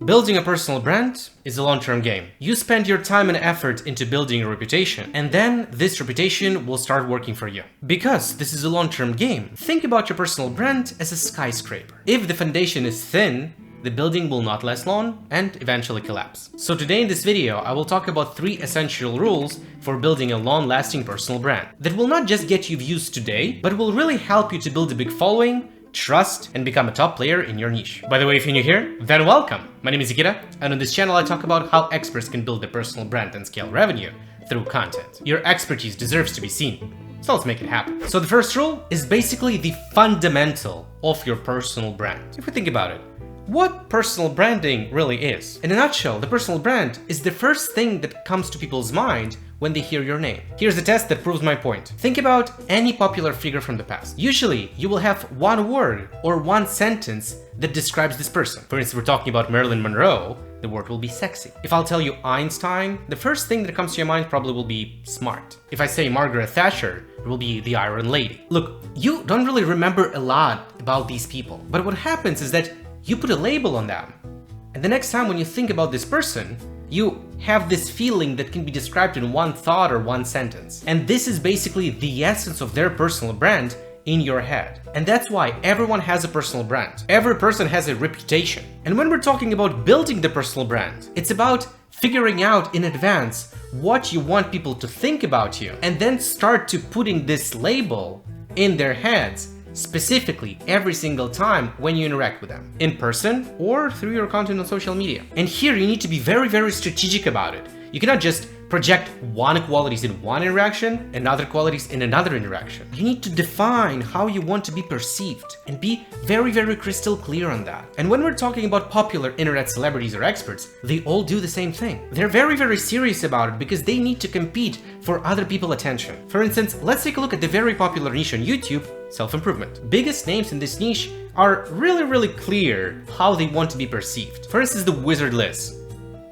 Building a personal brand is a long-term game. You spend your time and effort into building a reputation, and then this reputation will start working for you. Because this is a long-term game, think about your personal brand as a skyscraper. If the foundation is thin, the building will not last long and eventually collapse. So today in this video, I will talk about 3 essential rules for building a long-lasting personal brand that will not just get you views today, but will really help you to build a big following, trust, and become a top player in your niche. By the way, if you're new here, then welcome! My name is Nikita, and on this channel I talk about how experts can build a personal brand and scale revenue through content. Your expertise deserves to be seen, so let's make it happen. So the first rule is basically the fundamental of your personal brand. If we think about it, what personal branding really is. In a nutshell, the personal brand is the first thing that comes to people's mind when they hear your name. Here's a test that proves my point. Think about any popular figure from the past. Usually, you will have one word or one sentence that describes this person. For instance, we're talking about Marilyn Monroe, the word will be sexy. If I'll tell you Einstein, the first thing that comes to your mind probably will be smart. If I say Margaret Thatcher, it will be the Iron Lady. Look, you don't really remember a lot about these people, but what happens is that you put a label on them. And the next time when you think about this person, you have this feeling that can be described in one thought or one sentence. And this is basically the essence of their personal brand in your head. And that's why everyone has a personal brand. Every person has a reputation. And when we're talking about building the personal brand, it's about figuring out in advance what you want people to think about you, and then start to putting this label in their heads specifically every single time when you interact with them, in person or through your content on social media. And here you need to be very strategic about it. You cannot just project one qualities in one interaction and other qualities in another interaction. You need to define how you want to be perceived and be very crystal clear on that. And when we're talking about popular internet celebrities or experts, they all do the same thing. They're very serious about it because they need to compete for other people's attention. For instance, let's take a look at the very popular niche on YouTube, self-improvement. Biggest names in this niche are really clear how they want to be perceived. For instance, the Wizard Liz.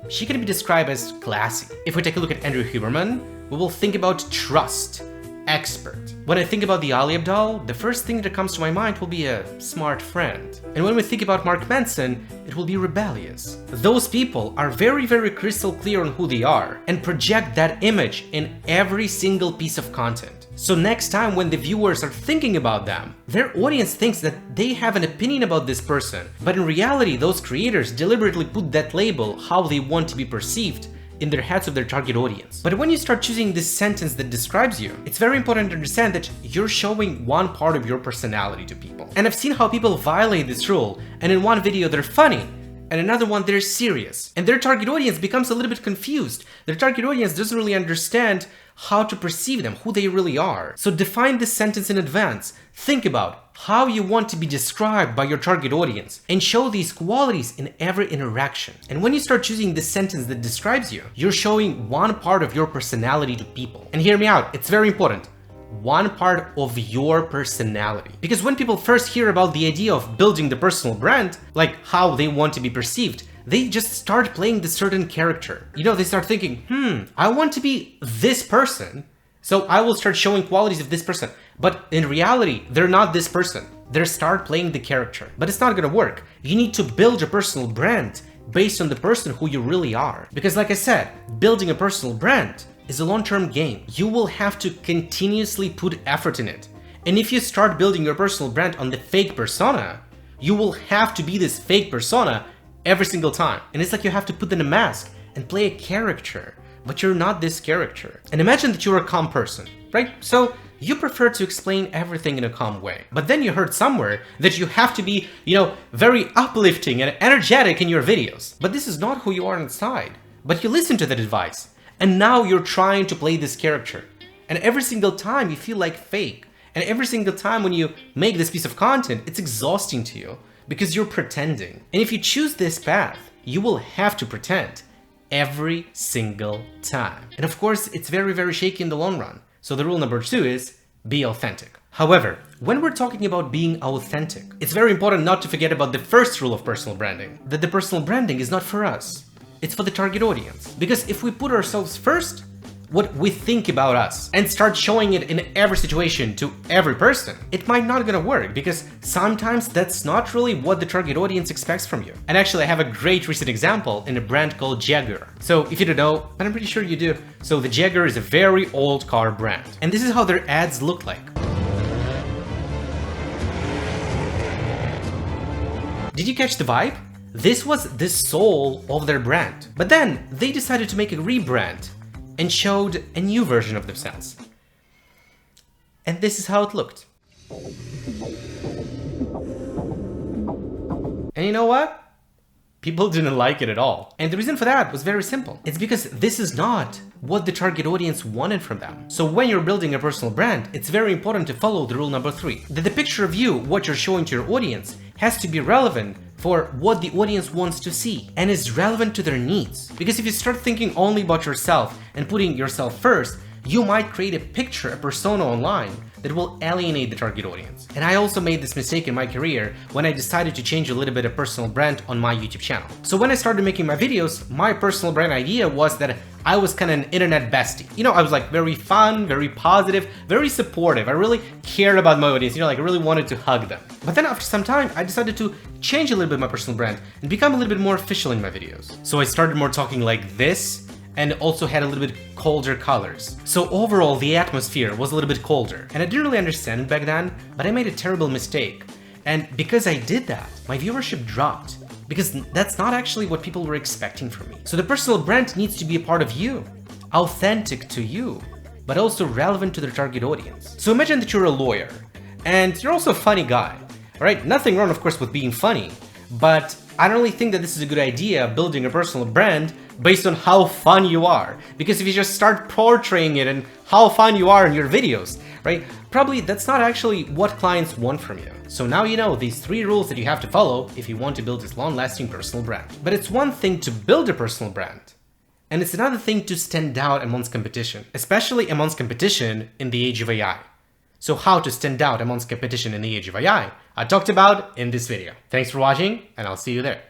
She can be described as classy. If we take a look at Andrew Huberman, we will think about trust, expert. When I think about the Ali Abdaal, the first thing that comes to my mind will be a smart friend. And when we think about Mark Manson, it will be rebellious. Those people are very crystal clear on who they are and project that image in every single piece of content. So next time when the viewers are thinking about them, their audience thinks that they have an opinion about this person, but in reality those creators deliberately put that label how they want to be perceived in their heads of their target audience. But when you start choosing this sentence that describes you, it's very important to understand that you're showing one part of your personality to people. And I've seen how people violate this rule, and in one video they're funny, and another one they're serious. And their target audience becomes a little bit confused. Their target audience doesn't really understand how to perceive them, who they really are. So define this sentence in advance. Think about how you want to be described by your target audience and show these qualities in every interaction. And when you start choosing this sentence that describes you, you're showing one part of your personality to people. And hear me out, it's very important. One part of your personality. Because when people first hear about the idea of building the personal brand, like how they want to be perceived, they just start playing this certain character. You know, they start thinking, I want to be this person, so I will start showing qualities of this person. But in reality, they're not this person. They start playing the character. But it's not gonna work. You need to build your personal brand based on the person who you really are. Because like I said, building a personal brand is a long-term game. You will have to continuously put effort in it. And if you start building your personal brand on the fake persona, you will have to be this fake persona every single time. And it's like you have to put in a mask and play a character, but you're not this character. And imagine that you're a calm person, right? So you prefer to explain everything in a calm way. But then you heard somewhere that you have to be, very uplifting and energetic in your videos. But this is not who you are inside. But you listen to that advice. And now you're trying to play this character. And every single time you feel like fake. And every single time when you make this piece of content, it's exhausting to you because you're pretending. And if you choose this path, you will have to pretend every single time. And of course, it's very shaky in the long run. So the rule number 2 is be authentic. However, when we're talking about being authentic, it's very important not to forget about the first rule of personal branding, that the personal branding is not for us. It's for the target audience. Because if we put ourselves first, what we think about us and start showing it in every situation to every person, it might not gonna work because sometimes that's not really what the target audience expects from you. And actually, I have a great recent example in a brand called Jaguar. So if you don't know, but I'm pretty sure you do. So the Jaguar is a very old car brand. And this is how their ads look like. Did you catch the vibe? This was the soul of their brand. But then they decided to make a rebrand and showed a new version of themselves. And this is how it looked. And you know what? People didn't like it at all. And the reason for that was very simple. It's because this is not what the target audience wanted from them. So when you're building a personal brand, it's very important to follow the rule number 3. That the picture of you, what you're showing to your audience, has to be relevant for what the audience wants to see and is relevant to their needs. Because if you start thinking only about yourself and putting yourself first, you might create a picture, a persona online that will alienate the target audience. And I also made this mistake in my career when I decided to change a little bit of personal brand on my YouTube channel. So when I started making my videos, my personal brand idea was that I was kind of an internet bestie. You know, I was like very fun, very positive, very supportive. I really cared about my audience, you know, like I really wanted to hug them. But then after some time, I decided to change a little bit my personal brand and become a little bit more official in my videos. So I started more talking like this, and also had a little bit colder colors. So overall, the atmosphere was a little bit colder. And I didn't really understand it back then, but I made a terrible mistake. And because I did that, my viewership dropped. Because that's not actually what people were expecting from me. So the personal brand needs to be a part of you, authentic to you, but also relevant to their target audience. So imagine that you're a lawyer, and you're also a funny guy. All right, nothing wrong, of course, with being funny, but I don't really think that this is a good idea, building a personal brand based on how fun you are. Because if you just start portraying it and how fun you are in your videos, right? Probably that's not actually what clients want from you. So now you know these 3 rules that you have to follow if you want to build this long-lasting personal brand. But it's one thing to build a personal brand, and it's another thing to stand out amongst competition, especially amongst competition in the age of AI. So how to stand out amongst competition in the age of AI, I talked about in this video. Thanks for watching, and I'll see you there.